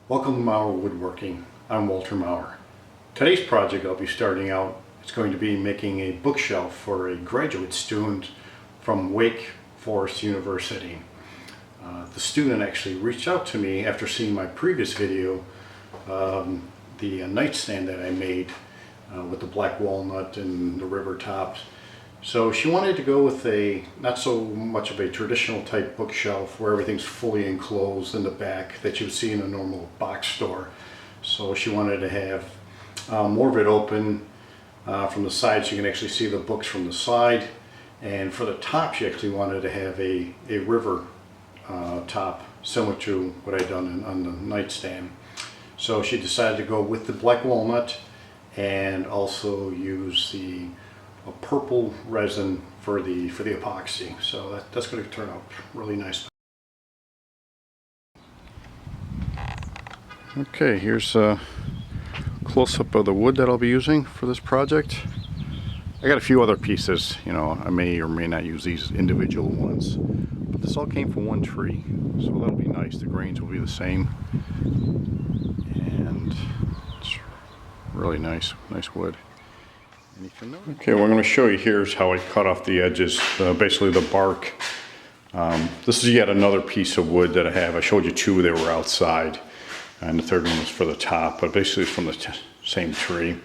Welcome to Maurer Woodworking. I'm Walter Maurer. Today's project I'll be starting out, it's going to be making a bookshelf for a graduate student from Wake Forest University. The student actually reached out to me after seeing my previous video, the nightstand that I made with the black walnut and the river tops. So she wanted to go with a not so much of a traditional type bookshelf where everything's fully enclosed in the back that you would see in a normal box store. So she wanted to have more of it open from the side, so you can actually see the books from the side. And for the top, she actually wanted to have a river top similar to what I'd done on the nightstand. So she decided to go with the black walnut and also use a purple resin for the epoxy. So that's going to turn out really nice. Okay, here's a close-up of the wood that I'll be using for this project. I got a few other pieces, you know, I may or may not use these individual ones, but this all came from one tree, so that'll be nice. The grains will be the same, and it's really nice wood. Okay, what I'm going to show you here is how I cut off the edges, basically the bark. This is yet another piece of wood that I have. I showed you two that were outside, and the third one was for the top, but basically it's from the same tree.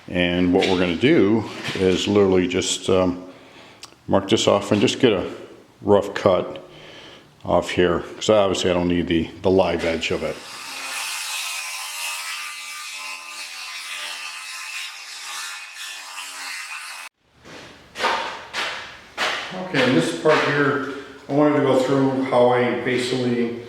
And what we're going to do is literally just mark this off and just get a rough cut off here, because obviously I don't need the live edge of it. Okay, in this part here, I wanted to go through how I basically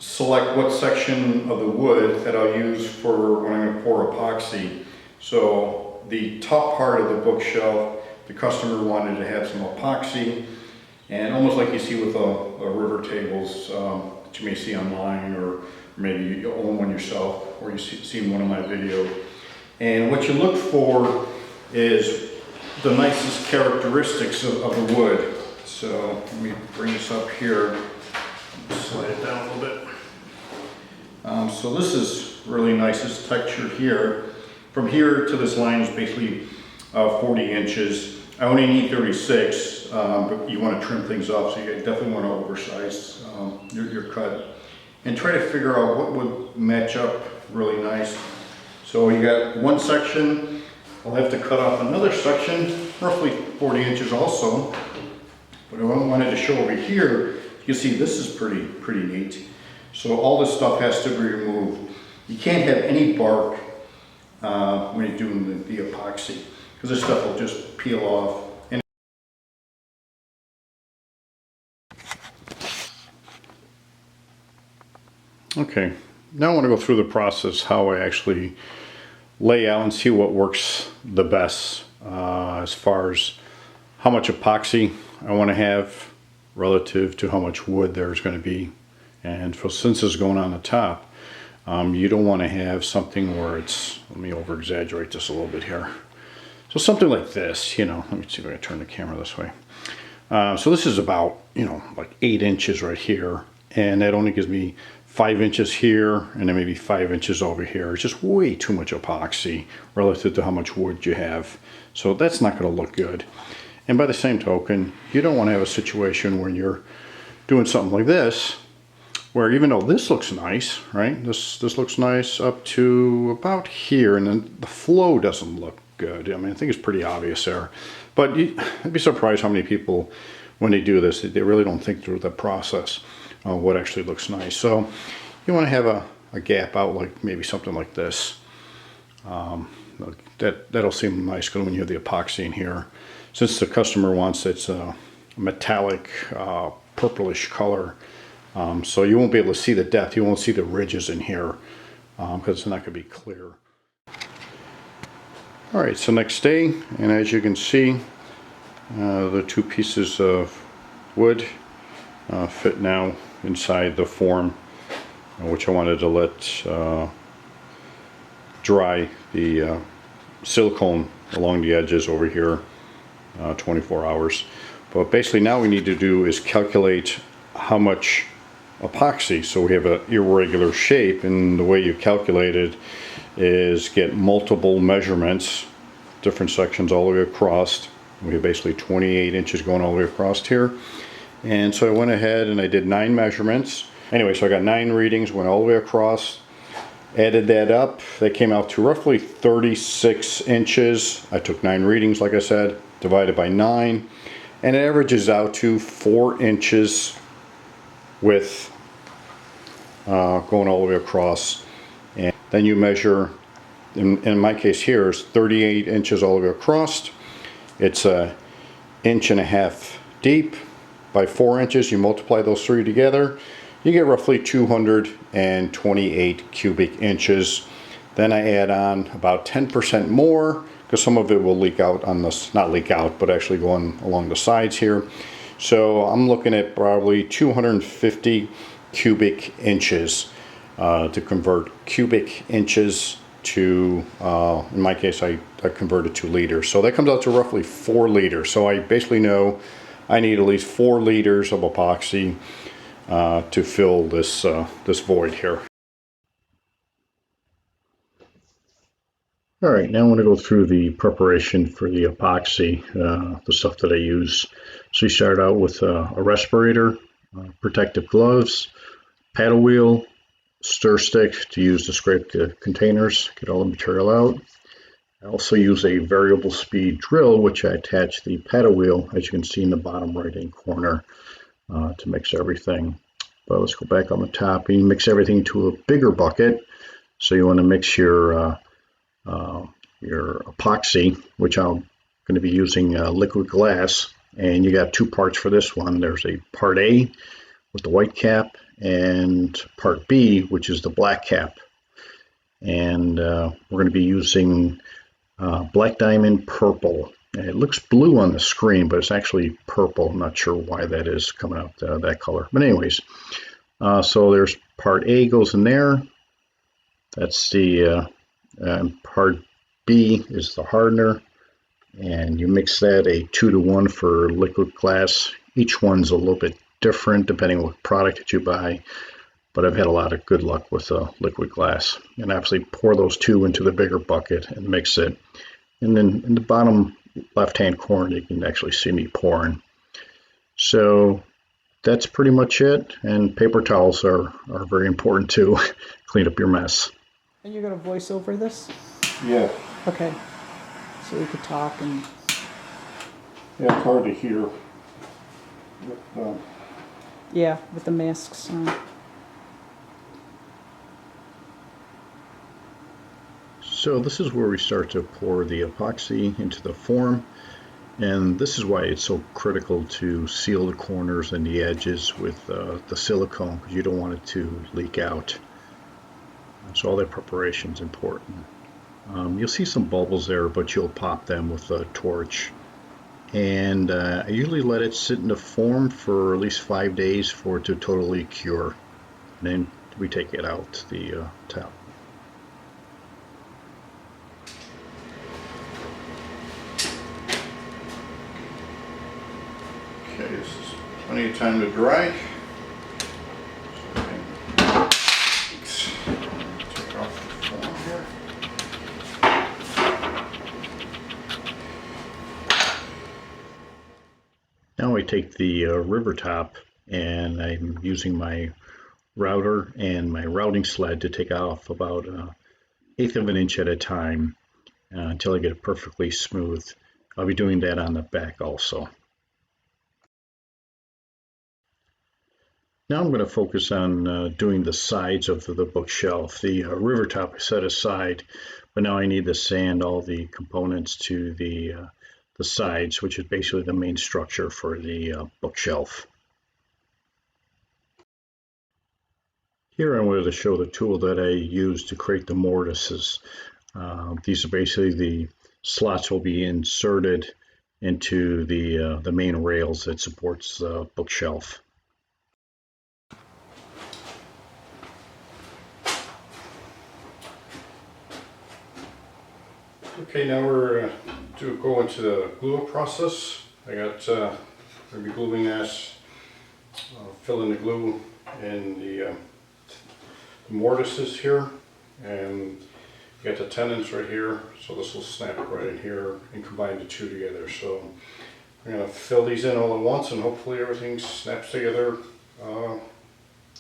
select what section of the wood that I'll use for when I'm going to pour epoxy. So the top part of the bookshelf, the customer wanted to have some epoxy, and almost like you see with the river tables that you may see online, or maybe you own one yourself, or you've seen one of my videos. And what you look for is the nicest characteristics of the wood. So let me bring this up here, slide it down a little bit. So this is really nice. This texture here, from here to this line is basically 40 inches. I only need 36, but you want to trim things up, so you definitely want to oversize your cut. And try to figure out what would match up really nice. So you got one section, I'll have to cut off another section, roughly 40 inches also. But what I wanted to show over here, you can see this is pretty neat. So all this stuff has to be removed. You can't have any bark when you're doing the epoxy, because this stuff will just peel off. And okay, now I want to go through the process how I actually lay out and see what works the best as far as how much epoxy I want to have relative to how much wood there's going to be. And since it's going on the top, you don't want to have something where it's, let me over exaggerate this a little bit here. So something like this, you know, let me see if I can turn the camera this way. So this is about, you know, like 8 inches right here, and that only gives me 5 inches here, and then maybe 5 inches over here. It's just way too much epoxy relative to how much wood you have. So that's not going to look good. And by the same token, you don't want to have a situation where you're doing something like this, where even though this looks nice, right? This looks nice up to about here, and then the flow doesn't look good. I mean, I think it's pretty obvious there. But I'd be surprised how many people, when they do this, they really don't think through the process of what actually looks nice. So you want to have a gap out, like maybe something like this. That'll seem nice when you have the epoxy in here. Since the customer wants it's a metallic purplish color, so you won't be able to see the depth. You won't see the ridges in here because it's not going to be clear. All right, so next day, and as you can see, the two pieces of wood fit now inside the form, which I wanted to let dry the silicone along the edges over here 24 hours. But basically now we need to do is calculate how much epoxy, so we have an irregular shape, and the way you calculate it is get multiple measurements, different sections all the way across. We have basically 28 inches going all the way across here. And so I went ahead and I did 9 measurements. Anyway, so I got 9 readings, went all the way across, added that up. They came out to roughly 36 inches. I took 9 readings, like I said, divided by 9, and it averages out to 4 inches width going all the way across. And then you measure, in my case here, is 38 inches all the way across. It's a 1.5 inches deep by 4 inches. You multiply those 3 together, you get roughly 228 cubic inches. Then I add on about 10% more, because some of it will leak out on this, not leak out, but actually go on along the sides here. So I'm looking at probably 250 cubic inches to convert cubic inches to, in my case, I converted to liters. So that comes out to roughly 4 liters. So I basically know I need at least 4 liters of epoxy to fill this, this void here. All right, now I'm going to go through the preparation for the epoxy, the stuff that I use. So you start out with a respirator, protective gloves, paddle wheel, stir stick to use to scrape the containers, get all the material out. I also use a variable speed drill, which I attach the paddle wheel, as you can see in the bottom right hand corner, to mix everything. But let's go back on the top. You mix everything to a bigger bucket. So you want to mix your epoxy, which I'm going to be using liquid glass, and you got 2 parts for this one. There's a part A with the white cap and part B, which is the black cap. And we're going to be using black diamond purple. And it looks blue on the screen, but it's actually purple. I'm not sure why that is coming out that color. But anyways, so there's part A goes in there. That's the part B is the hardener, and you mix that a 2-to-1 for liquid glass. Each one's a little bit different depending on what product that you buy, but I've had a lot of good luck with liquid glass. And obviously pour those 2 into the bigger bucket and mix it. And then in the bottom left hand corner you can actually see me pouring. So that's pretty much it, and paper towels are very important to clean up your mess. And you're going to voice over this? Yeah. Okay. So we could talk and... Yeah, it's hard to hear. Yeah, with the masks on. So this is where we start to pour the epoxy into the form, and this is why it's so critical to seal the corners and the edges with the silicone, because you don't want it to leak out. So all that preparation is important. You'll see some bubbles there, but you'll pop them with a torch. And I usually let it sit in the form for at least 5 days for it to totally cure. And then we take it out the top. Okay, this is plenty of time to dry. Take off the form here. Now I take the river top, and I'm using my router and my routing sled to take off about 1/8 of an inch at a time until I get it perfectly smooth. I'll be doing that on the back also. Now I'm going to focus on doing the sides of the bookshelf. The river top is set aside, but now I need to sand all the components to the sides, which is basically the main structure for the bookshelf. Here I wanted to show the tool that I use to create the mortises. These are basically the slots will be inserted into the main rails that supports the bookshelf. Okay, now we're to go into the glue process. I got going to be gluing this, fill in the glue and the mortises here, and you got the tenons right here, so this will snap right in here and combine the two together. So I'm going to fill these in all at once, and hopefully everything snaps together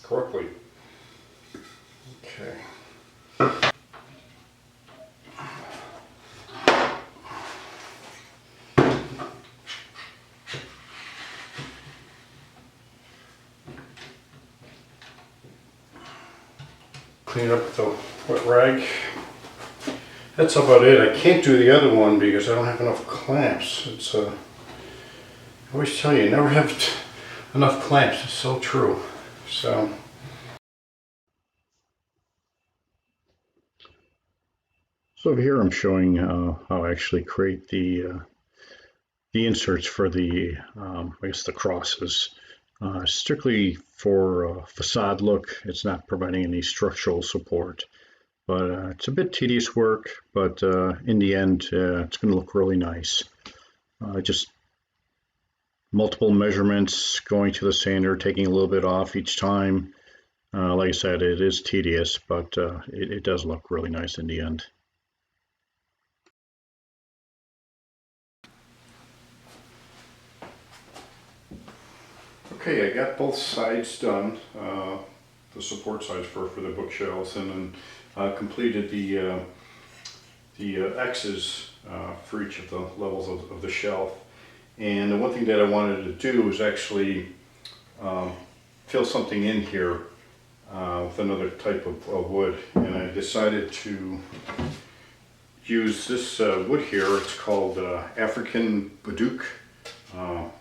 correctly. Okay. Clean up with the wet rag. That's about it. I can't do the other one because I don't have enough clamps. It's I always tell you, never have enough clamps. It's so true. So over here I'm showing how I actually create the inserts for the I guess the crosses. Strictly for facade look. It's not providing any structural support. But it's a bit tedious work, but in the end, it's going to look really nice. Just multiple measurements, going to the sander, taking a little bit off each time. Like I said, it is tedious, but it does look really nice in the end. Okay, I got both sides done, the support sides for the bookshelves, and then completed the X's for each of the levels of the shelf. And the one thing that I wanted to do was actually fill something in here with another type of wood. And I decided to use this wood here. It's called African Badook.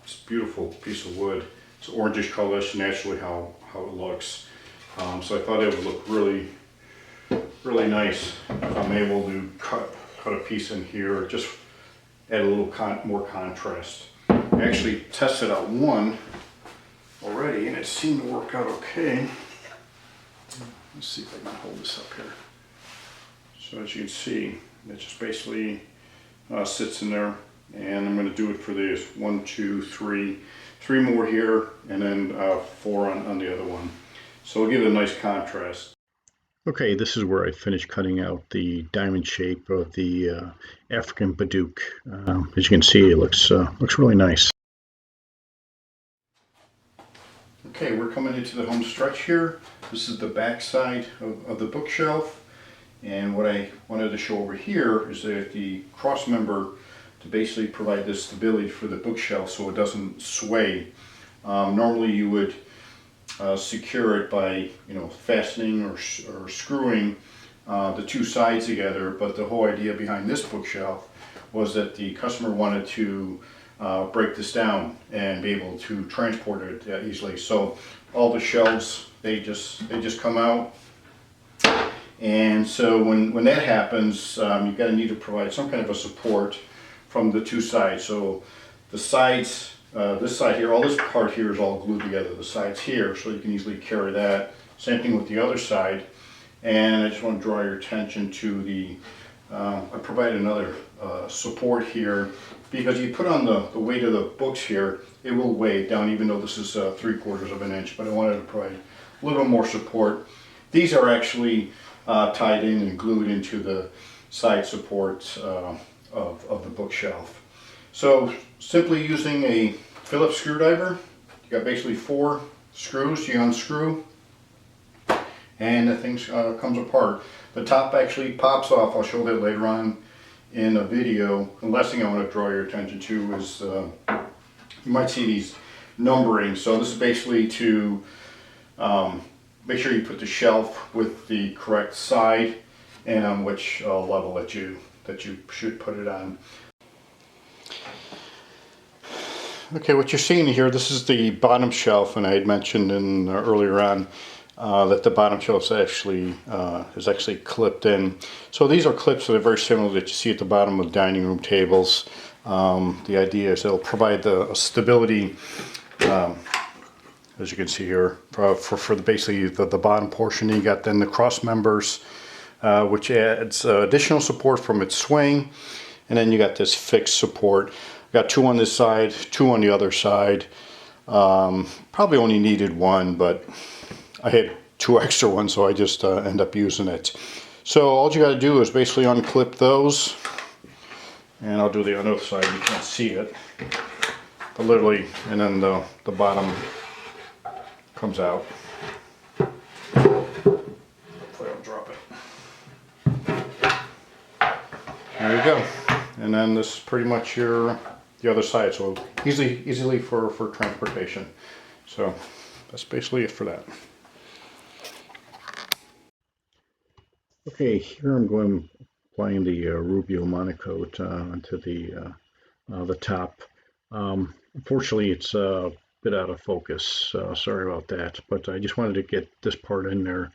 It's a beautiful piece of wood. It's orangish color. That's naturally how it looks. So I thought it would look really nice if I'm able to cut a piece in here, just add a little more contrast. I actually tested out one already and it seemed to work out okay. Let's see if I can hold this up here. So as you can see, it just basically sits in there, and I'm going to do it for this 1, 2, 3 more here, and then 4 on the other one. So it'll give it a nice contrast. Okay, this is where I finished cutting out the diamond shape of the African Badook. As you can see, it looks really nice. Okay, we're coming into the home stretch here. This is the back side of the bookshelf, and what I wanted to show over here is that the cross member to basically provide this stability for the bookshelf so it doesn't sway. Normally you would secure it by fastening or screwing the two sides together, but the whole idea behind this bookshelf was that the customer wanted to break this down and be able to transport it easily. So all the shelves, they just come out, and so when that happens, you're going to need to provide some kind of a support from the two sides. So the sides, this side here, all this part here is all glued together, the sides here, so you can easily carry that. Same thing with the other side. And I just want to draw your attention to the, I provided another support here, because you put on the weight of the books here, it will weigh down, even though this is 3/4 of an inch, but I wanted to provide a little more support. These are actually tied in and glued into the side supports of the bookshelf. So simply using a Phillips screwdriver, you got basically 4 screws. You unscrew and the thing comes apart. The top actually pops off. I'll show that later on in a video. The last thing I want to draw your attention to is you might see these numbering. So this is basically to make sure you put the shelf with the correct side and on which level that you should put it on. Okay, what you're seeing here, this is the bottom shelf, and I had mentioned in earlier on that the bottom shelf is actually clipped in. So these are clips that are very similar that you see at the bottom of dining room tables. The idea is it'll provide the stability, as you can see here, for basically the bottom portion. You got then the cross members, which adds additional support from its swing, and then you got this fixed support. Got 2 on this side, 2 on the other side. Probably only needed 1, but I had 2 extra ones, so I just end up using it. So all you got to do is basically unclip those, and I'll do the other side. You can't see it, but literally, and then the bottom comes out. Hopefully I don't drop it. There you go. And then this is pretty much the other side, so easily for transportation. So that's basically it for that. Okay, here I'm applying the Rubio Monocoat onto the top. Unfortunately, it's a bit out of focus. Sorry about that, but I just wanted to get this part in there.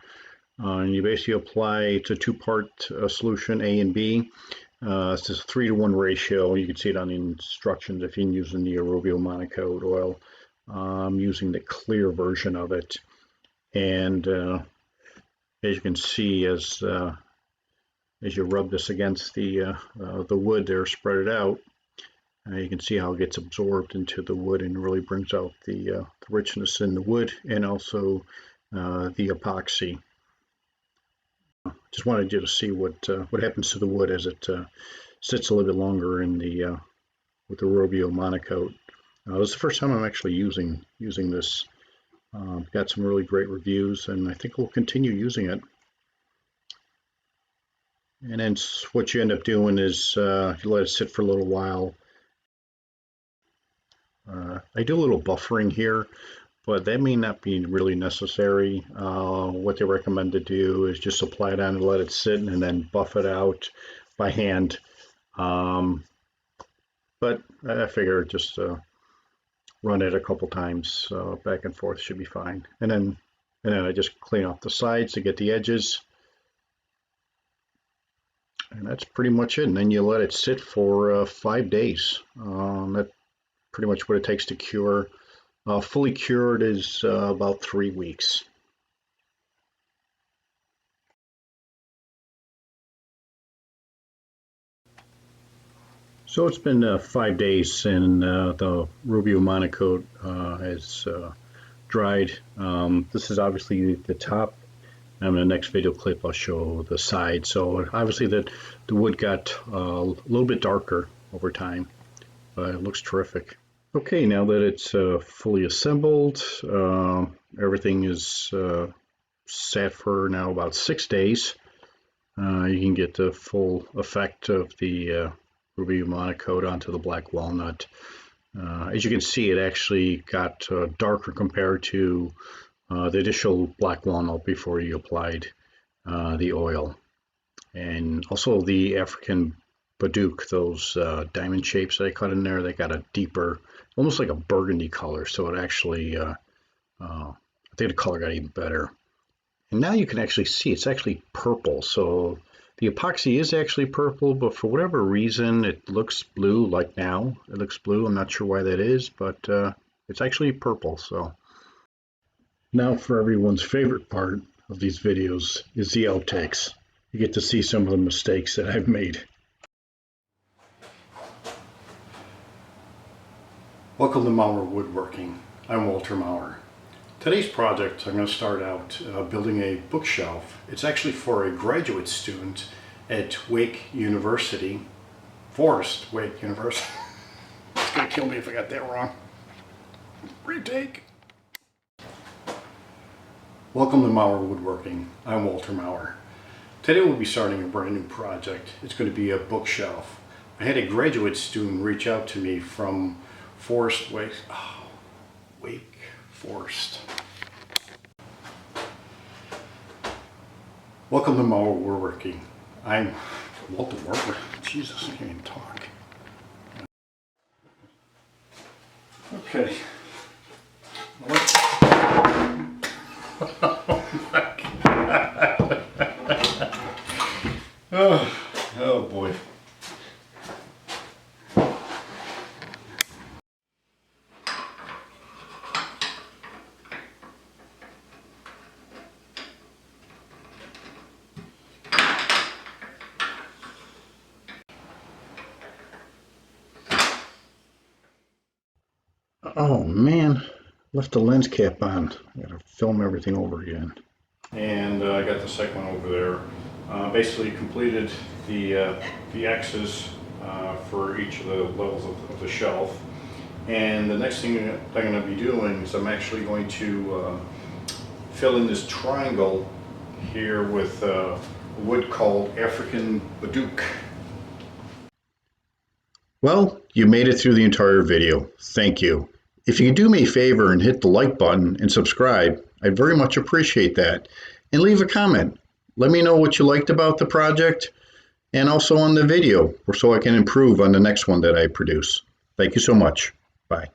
And you basically apply, it's a 2-part solution, A and B. It's just a 3-to-1 ratio. You can see it on the instructions if you're using the Rubio Monocoat oil. I'm using the clear version of it, and as you can see, as you rub this against the wood there, spread it out, you can see how it gets absorbed into the wood and really brings out the richness in the wood and also the epoxy. Just wanted you to see what happens to the wood as it sits a little bit longer in the with the Rubio Monocoat. This is the first time I'm actually using this. Got some really great reviews, and I think we'll continue using it. And then what you end up doing is you let it sit for a little while. I do a little buffering here, but that may not be really necessary. What they recommend to do is just apply it on and let it sit, and then buff it out by hand. But I figure just run it a couple times back and forth should be fine. And then I just clean off the sides to get the edges. And that's pretty much it. And then you let it sit for 5 days. That's pretty much what it takes to cure. Fully cured is about 3 weeks. So it's been 5 days, and the Rubio Monocoat has dried. This is obviously the top. In the next video clip, I'll show the side. So obviously the wood got a little bit darker over time, but it looks terrific. Okay, now that it's fully assembled, everything is sat for now about 6 days. You can get the full effect of the Rubio Monocoat onto the black walnut. As you can see, it actually got darker compared to the initial black walnut before you applied the oil. And also the African Baduke, those diamond shapes that I cut in there, they got a deeper, almost like a burgundy color. So it actually, I think the color got even better. And now you can actually see it's actually purple. So the epoxy is actually purple, but for whatever reason, it looks blue. Like now, it looks blue. I'm not sure why that is, but it's actually purple. So now for everyone's favorite part of these videos is the outtakes. You get to see some of the mistakes that I've made. Welcome to Maurer Woodworking. I'm Walter Maurer. Today's project, I'm going to start out building a bookshelf. It's actually for a graduate student at Wake University, Forest Wake University. It's going to kill me if I got that wrong. Retake. Welcome to Maurer Woodworking. I'm Walter Maurer. Today we'll be starting a brand new project. It's going to be a bookshelf. I had a graduate student reach out to me from Forest Wake. Wake Forest. Welcome to Maurer Woodworking. I'm Walter Maurer. Jesus, I can't even talk. Okay. Oh my God. Oh boy. Oh man, Left the lens cap on. I gotta film everything over again. And I got the second one over there. Basically completed the X's for each of the levels of the shelf. And the next thing that I'm going to be doing is I'm actually going to fill in this triangle here with a wood called African Badook. Well, you made it through the entire video. Thank you. If you could do me a favor and hit the like button and subscribe, I'd very much appreciate that. And leave a comment. Let me know what you liked about the project and also on the video, so I can improve on the next one that I produce. Thank you so much. Bye.